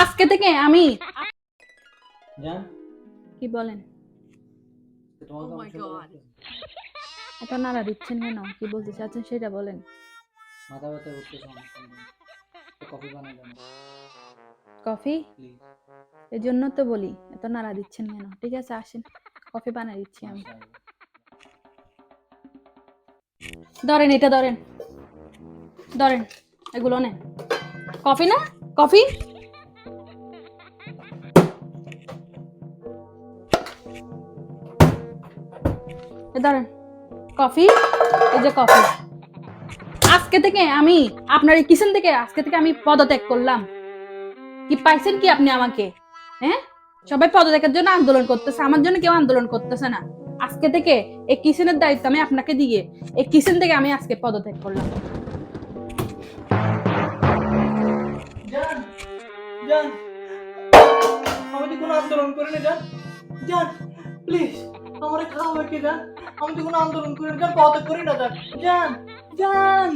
আজকে থেকে আমি জান কি বলেন? তোমাকে Oh my আমার সাথে God. এত নাড়া দিচ্ছেন কেন? কি বলতে চাচ্ছেন সেটা বলেন। মাথা ব্যথা করতেছে অনেক কফি বানাই দেন কফি? প্লিজ। এই জন্য তো বলি এত নাড়া দিচ্ছেন কেন। ঠিক আছে আসেন, কফি বানিয়ে দিচ্ছি আমি। ধরেন, এটা ধরেন, ধরেন, এগুলো নেন। কফি না? কফি? এ ধরেন কফি, এই যে কফি। আজকে থেকে আমি আপনার এই কিচেন থেকে আজকে থেকে আমি পদত্যাগ করলাম। কি পাইছেন কি আপনি আমাকে? হ্যাঁ, সবাই পদত্যাগের জন্য আন্দোলন করতেছে, আমার জন্য কেউ আন্দোলন করতেছে না। আজকে থেকে এই কিচেনের দায়িত্ব আমি আপনাকে দিয়ে এই কিচেন থেকে আমি আজকে পদত্যাগ করলাম। জান জান আমি তো কোনো আন্দোলন করিনি জান। জান প্লিজ আমার খাওয়া কি জান, আমি তো কোনো আন্দোলন করিনি জান, পদত্যাগ করি না জান। জান জান